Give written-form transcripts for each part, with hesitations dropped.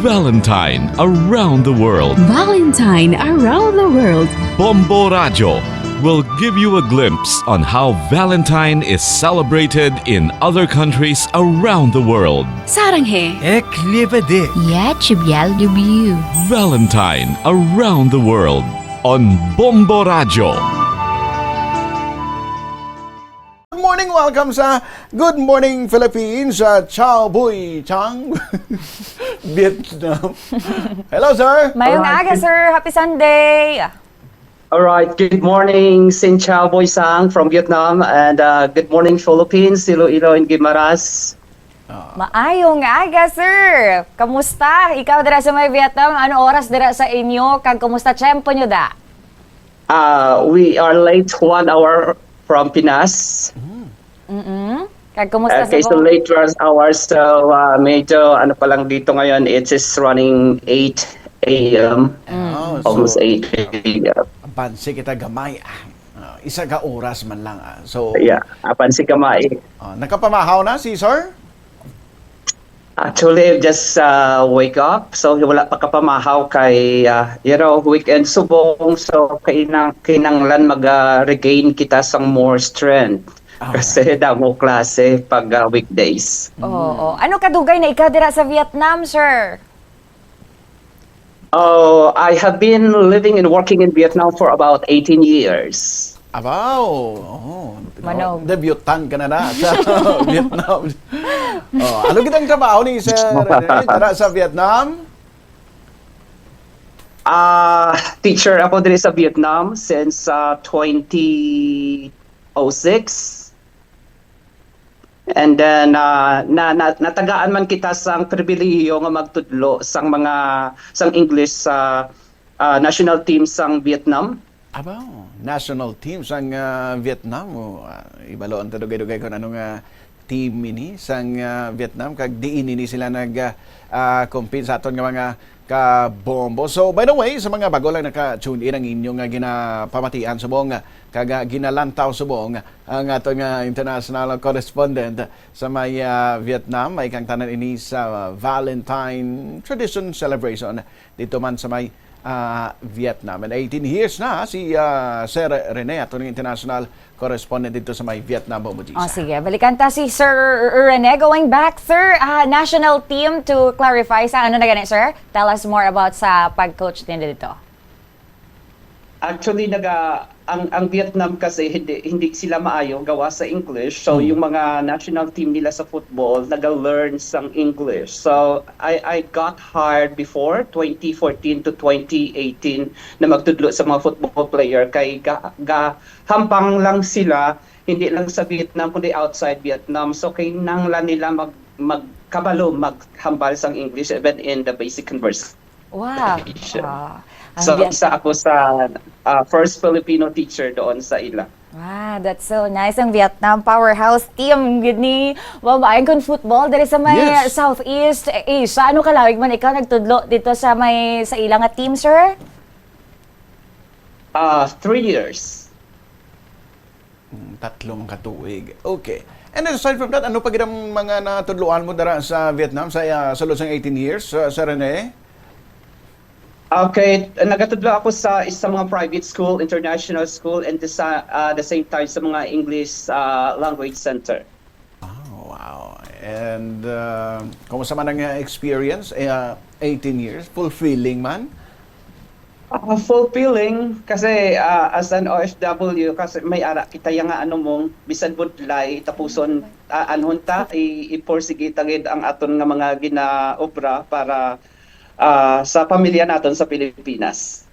Valentine around the world. Valentine around the world. Bombo Radio will give you a glimpse on how Valentine is celebrated in other countries around the world. 사랑해. Eklipade. Я тебя люблю. Valentine around the world on Bombo Radio. Good morning, welcome sa Good Morning Philippines sa Chao Bui Chang, Vietnam. Hello, sir. Mayong aga, sir. Happy Sunday. All right. Good morning, Xin Chao Boy Sang from Vietnam, and good morning, Philippines, Iloilo and Guimaras. Maayong aga, sir. Kamusta? Ikaw dira sa may Vietnam, ano oras dira sa inyo? Kag kumusta tiyempo nyo da? We are late 1 hour from Pinas. Kag kumusta Okay, so late rush hours. So medyo ano pa lang dito ngayon, it is running 8 a.m. Almost 8 a.m. Pansi kita gamay. Isa ka oras man lang. So, Yeah, apan si Kamay. nakapamahaw na si sir? Actually, just wake up. So, wala pa kapamahaw kay, weekend subong. So, kinanglan mag-regain kita sang more strength. Kasi damo klase pag weekdays. Oo. Ano kadugay na ikaw dira sa Vietnam, sir? Oh, I have been living and working in Vietnam for about 18 years. Abaw. Oh, Manog. Debutan ka na sa Vietnam. Ano kitang trabaho ni Sir Rene tara sa Vietnam? Teacher ako din sa Vietnam since 2006. And then natagaan man kita sang pribilehiyo nga magtudlo sang English sa national team sang Vietnam. Abaw, national team sang Vietnam. Ibaloon ta dugay-dugay kon anong team ini sang Vietnam kag diin ini sila compete sa aton nga mga kabombo. So by the way, sa mga bago lang naka-tune in ang inyong ginapamatian subong kag ginalantaw subong ang aton nga international correspondent sa may Vietnam, may kang tanan ini sa Valentine tradition celebration dito man sa may Vietnam. And 18 years na si Sir Rene, ato ng international correspondent dito sa may Vietnam. Sige, balikan ta si Sir Rene. Going back, sir, national team to clarify sa ano na ganit, sir? Tell us more about sa pag-coach din dito. Actually, ang Vietnam kasi hindi sila maayo gawa sa English. So yung mga national team nila sa football naga-learn sang English. So I got hired before 2014 to 2018 na magtudlo sa mga football player kay hampang lang sila hindi lang sa Vietnam kundi outside Vietnam. So kinanglan nila magkabalo maghambal sang English even in the basic conversation. Wow. So, isa ako sa first Filipino teacher doon sa ila. Wow, that's so nice. Ang Vietnam powerhouse team, gini. Wow, maayon kong football. Dari sa may Southeast Asia. Ano kalawig man ikaw nagtudlo dito sa ilang team, sir? 3 years. Tatlong katuig. Okay. And aside from that, ano pa gidang mga natudloan mo dara sa Vietnam sa sulod sang 18 years, Sir Rene? Okay, nagatudlo ako sa isang mga private school, international school, and the same time sa mga English language center. Oh, wow. And kumusta man ang experience? 18 years, fulfilling man? Fulfilling kasi as an OFW kasi may ara kita nga ano mong bisan budlay tapuson anhon ta iporsige tagid ang aton nga mga ginaobra para sa pamilya naton sa Pilipinas.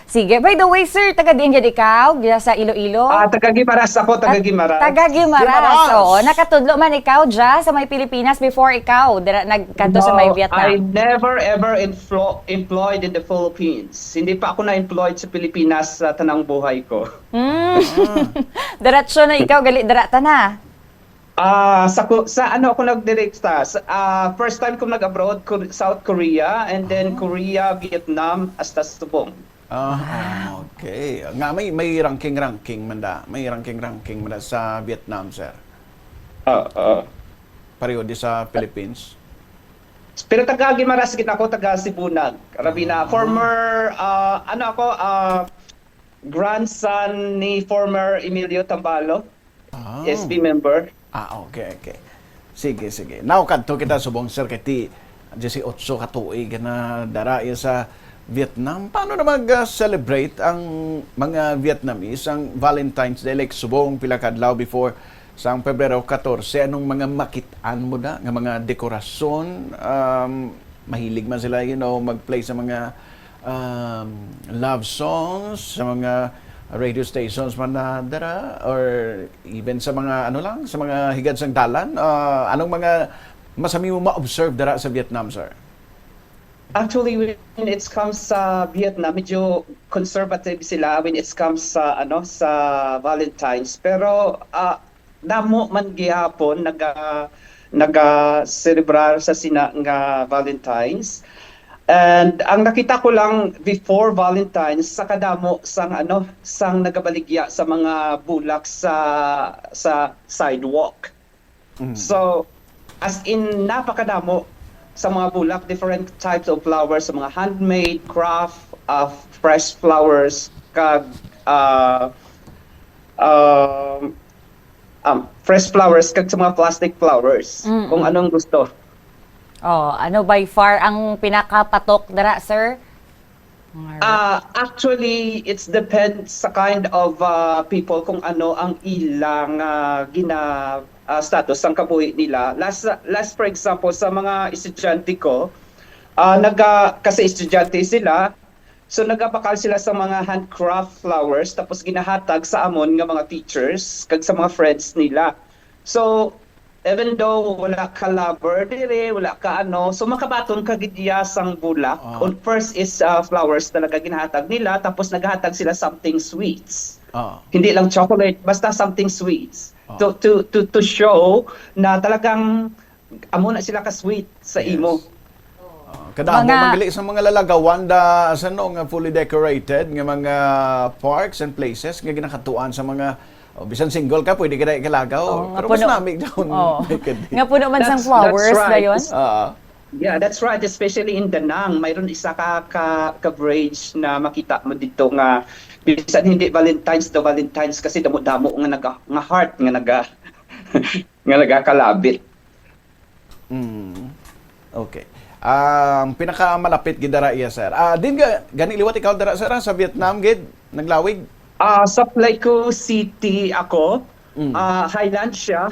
Sige, by the way, sir, taga din dyan ikaw, dyan sa Iloilo? Taga Guimaras ako, taga Guimaras. Taga Guimaras. Oo, nakatudlo man ikaw dyan sa may Pilipinas before ikaw nagkanto sa may Vietnam. I never ever employed in the Philippines. Hindi pa ako na-employed sa Pilipinas sa tanang buhay ko. Diretso na ikaw, dirata na. Sa ano ako nagdirekta? First time ko nag-abroad, South Korea, and then Korea, Vietnam, hasta subong. Okay. Nga may ranking man da. May ranking man da sa Vietnam, sir. Pareho di sa Philippines. Pero taga Guimaras gid ako, taga Sibunag. Rabina, former grandson ni former Emilio Tambalo, SB member. Okay, okay. Sige, sige. Now, kadto kita subong sir kiti 18 ka tuig na daraya sa Vietnam. Paano na mag-celebrate ang mga Vietnamese ang Valentine's Day? Like subong pila kadlaw before sa Pebrero 14, anong mga makitaan mo na nga mga dekorasyon? Mahilig man sila, mag-play sa mga love songs, sa mga radio stations man na dara, or even sa mga sa mga higad sang dalan. Anong mga masami mo ma-observe dara sa Vietnam, sir? Actually, when it comes sa Vietnam, medyo conservative sila when it comes sa sa Valentine's. Pero namo man gihapon naga-celebrar sa sina nga Valentine's. And ang nakita ko lang before Valentine's sa kadamo sang nagabaligya sa mga bulak sa sidewalk. So as in napakadamo sa mga bulak, different types of flowers, sa mga handmade craft of fresh flowers kag fresh flowers kag sa mga plastic flowers kung anong gusto. By far ang pinakapatok dara, sir? Actually, it's depends sa kind of people kung ano ang ilang status ang kabuhi nila. Last for example, sa mga estudyante ko, kasi estudyante sila, so nagapakal sila sa mga handcraft flowers tapos ginahatag sa amon nga mga teachers kag sa mga friends nila. So even though wala ka lover dire, wala ka so makabaton ka gidya sang bulak. First is flowers talaga ginahatag nila, tapos naghahatag sila something sweets. Hindi lang chocolate, basta something sweets. To show na talagang amo na sila ka sweet sa imo. Kadamo magali sa mga lalagawan nga fully decorated nga mga parks and places nga ginakatuan sa mga bisan single ka pwede ka na ikalagaw. Pero mas namig down. Nga puno man sang flowers na yun. Yeah, that's right. Especially in Danang, mayroon isa ka bridge na makita mo dito nga bisan hindi Valentine's kasi damo-damo nga heart nga nagakalabit. Okay. Pinakamalapit gid dara iya, sir. Din gani liwat ikaw dara sir sa Vietnam gid naglawig? Sa Pleiku City ako. Highland siya.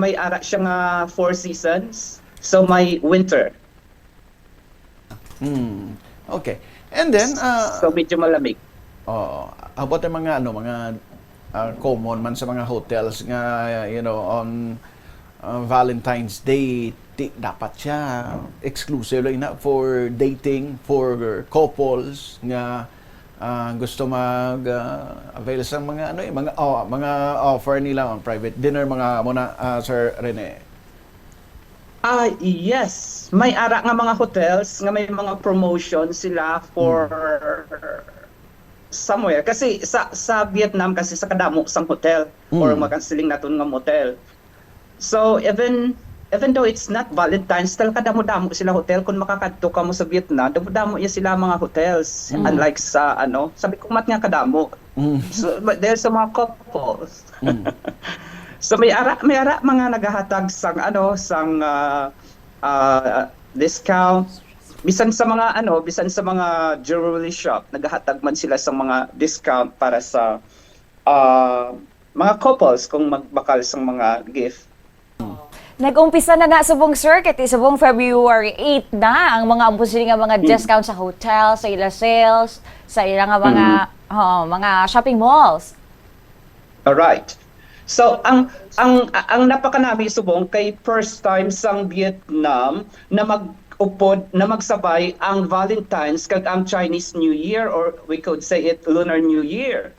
May ara siya nga 4 seasons. So may winter. Okay. And then so medyo malamig. About ang mga common man sa mga hotels nga on Valentine's Day dapat siya exclusive na for dating for couples nga gusto avail sa mga mga offer nila on private dinner mga Sir Rene. Yes, may ara nga mga hotels nga may mga promotion sila for somewhere kasi sa Vietnam kasi sa kadamo sang hotel or makansiling naton nga motel. So even though it's not Valentine's, talaga damo-damo sila hotel. Kung makakadto ka mo sa Vietnam, damo-damo ya sila mga hotels. Unlike sa sabi ko mat nga kadamo. So but there's some mga couples. So may ara mga naghahatag sang discount. Bisan sa mga jewelry shop, naghahatag man sila sa mga discount para sa mga couples kung magbakal sang mga gift. Nag-umpisa na subong sir, kati subong February 8 na ang mga umpusili nga mga discount sa hotel, sa ila sales, sa ila nga mga shopping malls. Alright. So ang napakanami subong kay first time sang Vietnam na magsabay ang Valentine's kag ang Chinese New Year, or we could say it Lunar New Year.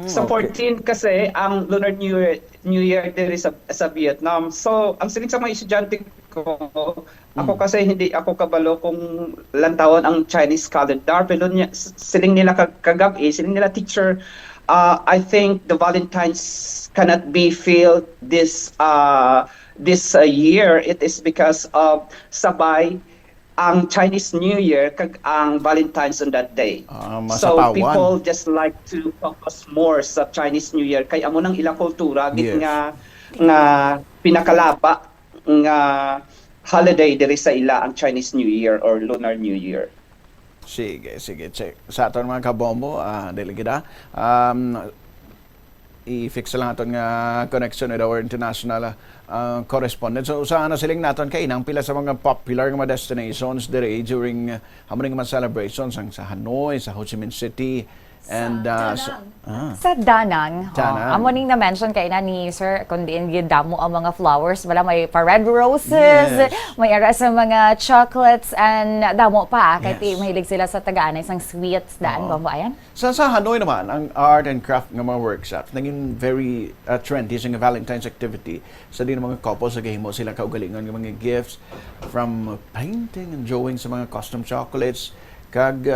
Sa 14 kasi ang Lunar New Year diri sa Vietnam. So ang siling sa mga estudyante ko, ako kasi hindi ako kabalo kung lantawon ang Chinese calendar, pero siling nila kagabi, siling nila teacher I think the Valentine's cannot be filled this year. It is because of sabay ang Chinese New Year kag ang Valentine's on that day. So masapawan. people just like to focus more sa Chinese New Year kay amo nang ilang kultura git Yes. nga pinakalapa nga holiday diri sa ila ang Chinese New Year or Lunar New Year. Sige, check. Sa aton mga kabombo, dili kita. I-fix lang aton nga connection with our international correspondent. So, saan na siling naton kay nang pila sa mga popular nga mga destinations dire during hamuning mga celebrations ang sa Hanoi, sa Ho Chi Minh City, and Sa Danang, Danang. amo ning na-mention kay na ni Sir, kundi gidamo ang mga flowers, wala may pa red roses, Yes. may ara sa mga chocolates, and damo pa, kay Yes. mahilig sila sa tagaan isang sweets, daan ba mo ayan? Sa Hanoi naman, ang art and craft ng mga workshops, naging very trendy sa Valentine's activity. Sa din mga couples, nagahimo sila kaugalingon ng mga gifts from painting and drawing sa mga custom chocolates. Kag,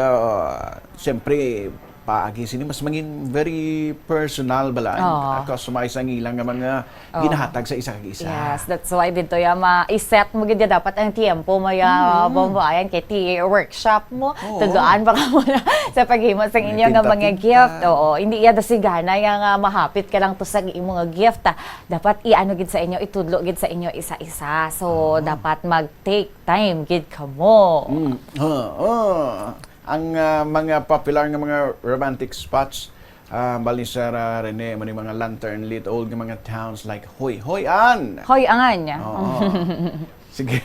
siyempre, paagi sini mas maging very personal bala. Customize ang ilang nga mga ginahatag sa isa kag isa. Yes, that's why dito yung i-set mo gid dapat ang tiempo maya bombayan kay ti workshop mo. Tuduan pa ka muna sa paghimo sa inyo nga mga Pinta-pinta. gift. Oo, hindi iya sigana nga mahapit ka lang to sa imo nga gift. Dapat iano gid sa inyo, itudlo gid sa inyo isa-isa. So dapat mag-take time gid kamo. Ang mga popular nga mga romantic spots, bali sa Rene, mga lantern lit old nga mga towns like Hoi-An. Hoy angan niya. Oo. Sige.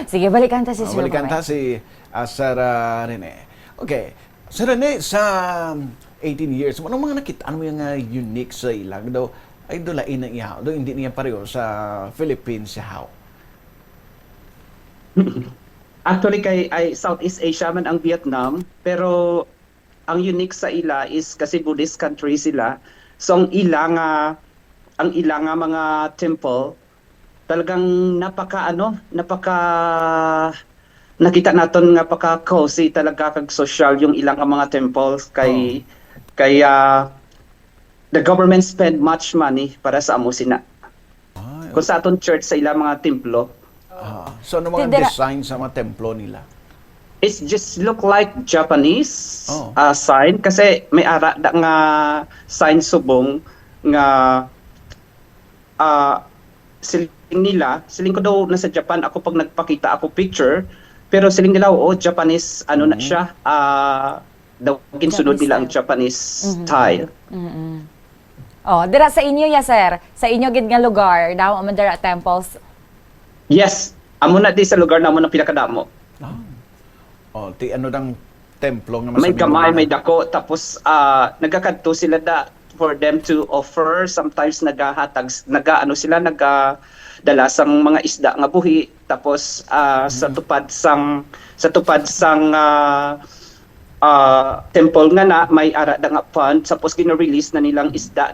Sige, balikan ta si Sir. Balikan mamaya. ta si Sir Rene. Okay. Sir Rene, sa 18 years, anong mga nakita? Ano yung unique sa ilang? Daw, ay dolain na ihaw. Daw, hindi niya pareho sa Philippines ihaw. Actually kay ay Southeast Asia man ang Vietnam, pero ang unique sa ila is kasi Buddhist country sila. So ang ilang mga temple talagang napaka nakita naton nga paka cozy talaga kag social yung ilang mga temples kaya the government spend much money para sa amo sina. Kung sa aton church sa ilang mga templo, So, ano mga Tidira- design sa mga templo nila? it's just look like Japanese Oh. sign kasi may ara da nga sign subong nga siling ko daw nasa Japan ako pag nagpakita ako picture pero siling nila Japanese na siya daw ginsunod Japanese nila ang style. Japanese style. Oh, dira sa inyo ya sir. Sa inyo gid nga lugar, daw man dira temples. Yes, amo na di sa lugar namo ng pinakadamo. Ano dang templo nga May masabi mo gamay, na- may dako, tapos nagakadto sila for them to offer, sometimes nagaano sila, nagadala sang mga isda nga buhi, tapos sa tupad sang temple nga na, may ara da nga fund, tapos gina-release na nilang isda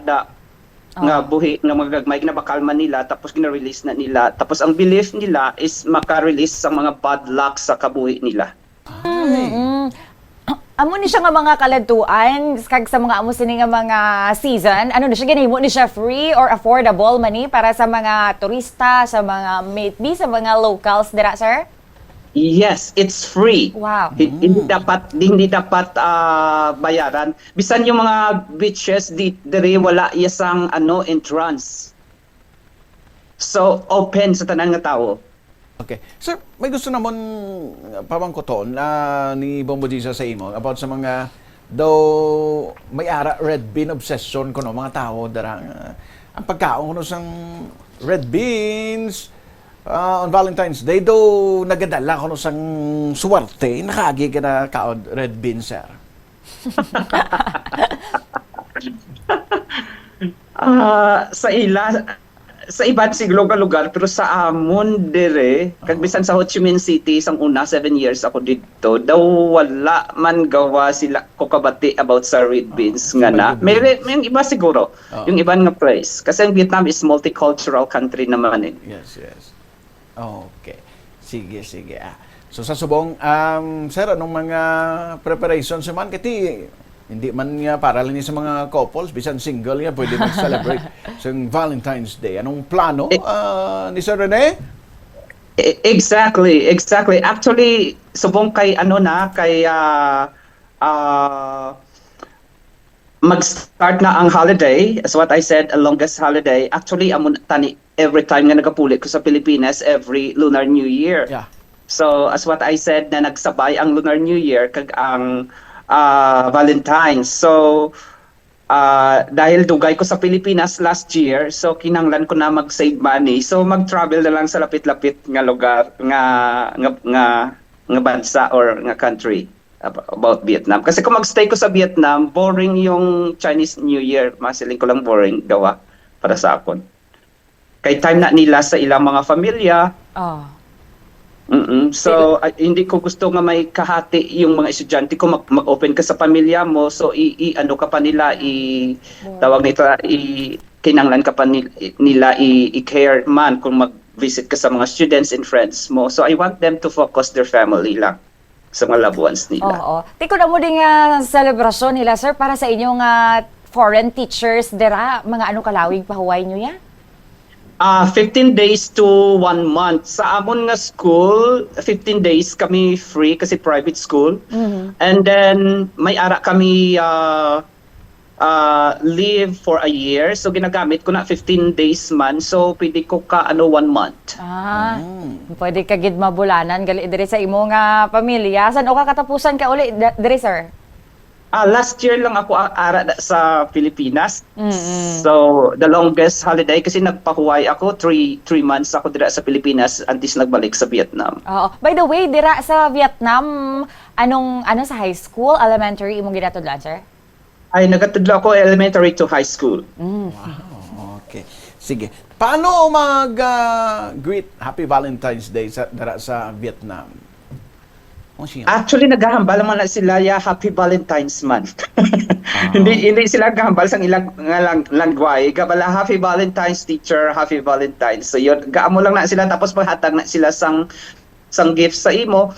nga buhi nga magagmay ginabakalman nila tapos gina-release na nila tapos ang belief nila is maka-release sa mga bad luck sa kabuhi nila. Amo ni siya nga mga kaladtuan kag sa mga amo sini nga mga season. Ano ni siya ginahimo ni siya free or affordable mani para sa mga turista, sa mga maybe sa mga locals dira sir? Yes, it's free. Wow. Hindi dapat bayaran. Bisan yung mga beaches dire wala yasang entrance. So open sa tanan nga tawo. Okay. Sir, may gusto naman pamangkoton ni Bombo Jesus sa imo about sa mga daw may ara red bean obsession ko no mga tao darang ang pagkaon kuno sang red beans on Valentine's Day daw nagadala kuno sang suwerte nakaagi ka na kaon red bean sir. Sa iban siglo nga lugar pero sa amon dire kag bisan sa Ho Chi Minh City sang una 7 years ako dito daw wala man gawa sila ko kabati about sa red beans nga na may yung iba siguro yung iban nga place kasi ang Vietnam is multicultural country naman Yes. Okay. Sige. So sa subong sir anong mga preparations man kiti Hindi man nga para lang sa mga couples, bisan single nga, pwede mag-celebrate sa Valentine's Day. Anong plano ni Sir Rene? Exactly. Actually, subong kay mag-start na ang holiday, as what I said, a longest holiday. Actually, amon tani every time nga nagapuli ko sa Pilipinas, every Lunar New Year. Yeah. So, as what I said, na nagsabay ang Lunar New Year kag ang Valentine's. So, dahil dugay ko sa Pilipinas last year, so kinanglan ko na mag-save money. So, mag-travel na lang sa lapit-lapit nga lugar, nga bansa or nga country about Vietnam. Kasi kung mag-stay ko sa Vietnam, boring yung Chinese New Year. Masiling ko lang boring gawa para sa akon. Kay time na nila sa ilang mga familia. Oh. So, hindi ko gusto nga may kahati yung mga estudyante ko mag-open ka sa pamilya mo. So, ano ka pa nila, tawag nito, kinanglan ka pa nila, i-care man kung mag-visit ka sa mga students and friends mo. So, I want them to focus their family lang sa mga loved ones nila. Oo. Tiko na mo din nga selebrasyon nila, sir, para sa inyong foreign teachers, dira, mga anong kalawig pahuway nyo yan? 15 days to 1 month. Sa amon nga school, 15 days kami free kasi private school. And then may ara kami leave for a year. So ginagamit ko na 15 days man. So pwede ko 1 month. Pwede ka gid mabulanan gali diri sa imo nga pamilya. San o ka katapusan ka uli diri, sir? Last year lang ako ara sa Pilipinas. So, the longest holiday kasi nagpahuway ako, 3 months ako dira sa Pilipinas until nagbalik sa Vietnam. Oo. By the way, dira sa Vietnam, ano sa high school, elementary imong ginatudlan, sir? Ay, nagatudlo ako elementary to high school. Okay. Sige. Paano mag-greet Happy Valentine's Day dara sa Vietnam? Actually, naghahambal naman na sila Happy Valentine's Month. Hindi sila naghahambal sa ilang langway. Kabala, Happy Valentine's teacher, Happy Valentine's. So yun, gaamo lang na sila tapos maghatag na sila sang gift sa imo.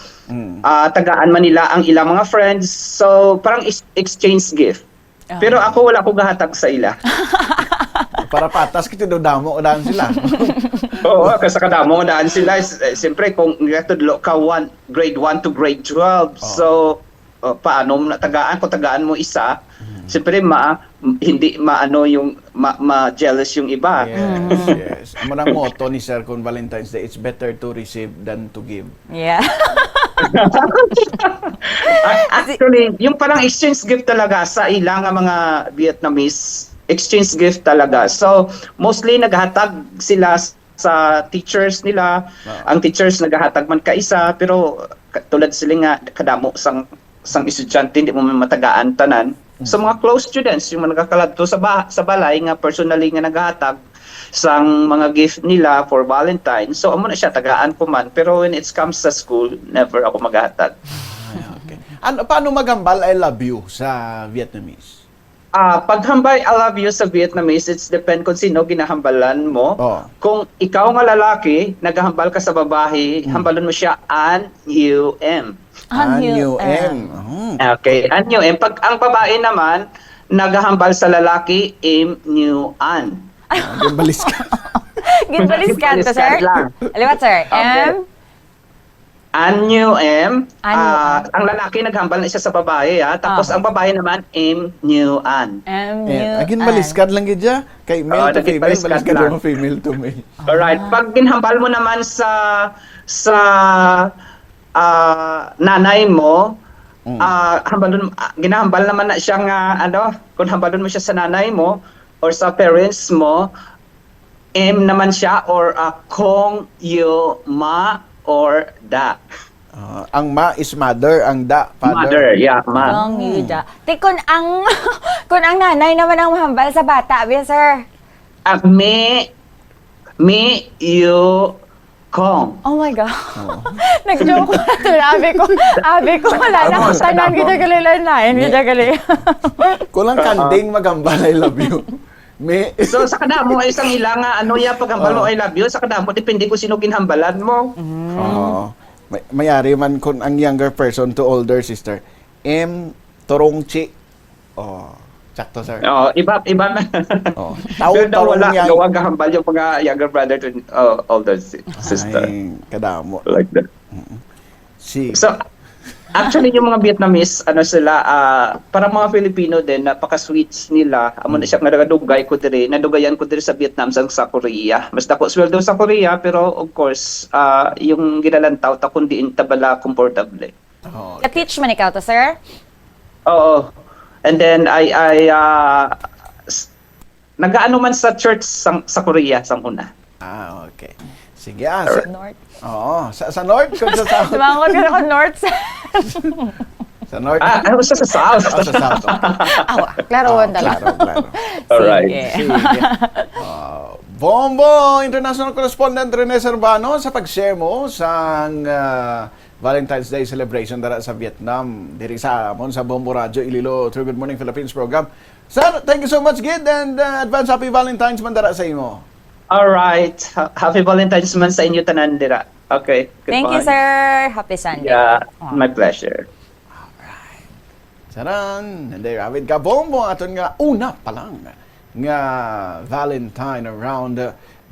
Tagaan man nila ang ilang mga friends. So parang exchange gift. Pero ako wala ko gahatag sa ila. Para patas kita do damo udahan sila. Oo, kasi kadamo daan sila. Siyempre, kung natudlo ka grade 1 to grade 12, so paano mo natagaan? Kung tagaan mo isa, siyempre hindi ma-jealous yung iba. Yes. Amo nang motto ni Sir kung Valentine's Day, it's better to receive than to give. Yeah. Actually, yung parang exchange gift talaga sa ilang mga Vietnamese, exchange gift talaga. So, mostly naghahatag sila sa teachers nila. Ang teachers naghahatag man kaisa, pero tulad sila nga kadamo sang estudyante, hindi mo matagaan tanan. Sa mga close students, yung mga nagkakaladto sa balay nga personally nga naghahatag sang mga gift nila for Valentine. So amo na siya tagaan ko man, pero when it comes sa school, never ako maghahatag. Okay. Paano maghambal I love you sa Vietnamese? Paghambay I love you sa Vietnamese, it's depend kung sino ginahambalan mo. Kung ikaw nga lalaki, naghahambal ka sa babae, hambalon mo siya An U M. Okay, An U M. Pag ang babae naman, naghahambal sa lalaki, M U An. Ginbalis ka. Ginbalis ka to, sir? Aliwat, sir? M? Anyo M. Ang lalaki naghambal na siya sa babae, tapos ang babae naman M-new An. Agin baliskad lang gidya kay male to female, baliskad mo female to male. Alright, pag ginhambal mo naman sa nanay mo, ginahambal naman na siya nga kung hambalon mo siya sa nanay mo or sa parents mo, M naman siya or kong yo ma or da. Ang ma is mother, ang da father. Mother, yeah, ma. Kung yuda. Kung ang nanay naman ang mahambal sa bata, biya, sir? Me, you, kong. Oh my God. Nag-joke ko na. Abi ko, wala na. Tanan kita galilan na. Kita galilan. Kulang kanding maghambal I love you. So sa kadamo ay isang ilang paghambal mo I love you, sa kadamo depende kung sino ginhambalan mo. Mayari man kung ang younger person to older sister, M torongchi Oh, sakto, sir. Iba na. Oh, Pero daw wala, yang... gawa gahambal yung mga younger brother to older sister. Ay, kadamo. Like that. Si... So, actually, yung mga Vietnamese, para mga Filipino din, napaka-sweets nila. Amo na siya nga nagadugay ko diri, nadugayan ko diri sa Vietnam sa Korea. Mas dako sweldo sa Korea, pero of course, yung ginalantaw ta kundi tabala komportable. Oh, Ka-teach man ikaw to, sir? Oo. And then nagaano man sa church sa Korea sang una. okay. Sige, sa... North. Oo, sa North, kung sa South. Tumangon ka ako North. Sa North. Ano sa South? Sa South, okay. Klaro, Claro. Alright. Sige. Bombo, International Correspondent Rene Servano, sa pag-share mo sa Valentine's Day celebration dara sa Vietnam. Diri sa amon sa Bombo Radio Ililo through Good Morning Philippines program. Sir, thank you so much, Gid, and advance happy Valentine's man dara sa imo. Alright. Happy Valentine's man sa inyo tanan dira. Okay. Thank you, goodbye. sir. Happy Sunday. Yeah, my pleasure. Saran, and there avid ka Bombo aton nga una pa lang nga Valentine around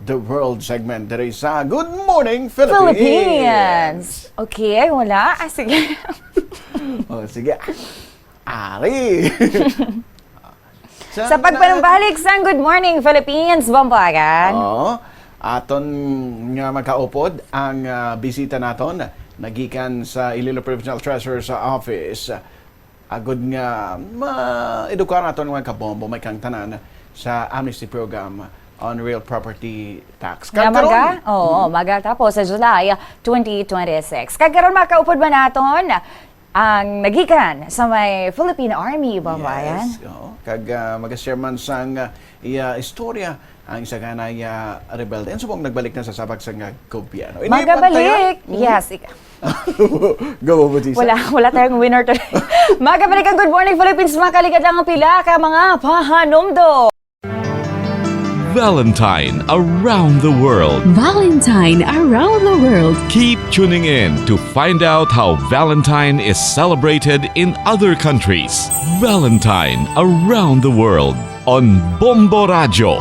the world segment diri sa Good Morning Philippines. Okay, wala. Sige. Oh, sige. Ari. Sa pagpanumbalik sa Good Morning Philippines, Bambagan. Oo. Aton nga magkaupod ang bisita naton nagikan sa Iloilo Provincial Treasurer sa office. Agud nga ma-edukar naton mga kabombo may kang tanan sa amnesty program on real property tax. Nga maga? Oo, maga tapos sa July 2026. Kagkaroon makaupod ba naton ang nagikan sa may Philippine Army, Bambayan? Yes. Oo. Kag mag-share man sang istorya ang isa ka na rebelde. And subong nagbalik na sa sabag sa gobyerno. Magabalik! Yes. Go mo, Tisa. Wala tayong winner today. Magabalik ang Good Morning Philippines. Makaligad lang ang pila ka mga pahanumdo. Valentine around the world. Valentine around the world. Keep tuning in to find out how Valentine is celebrated in other countries. Valentine around the world on Bombo Radio.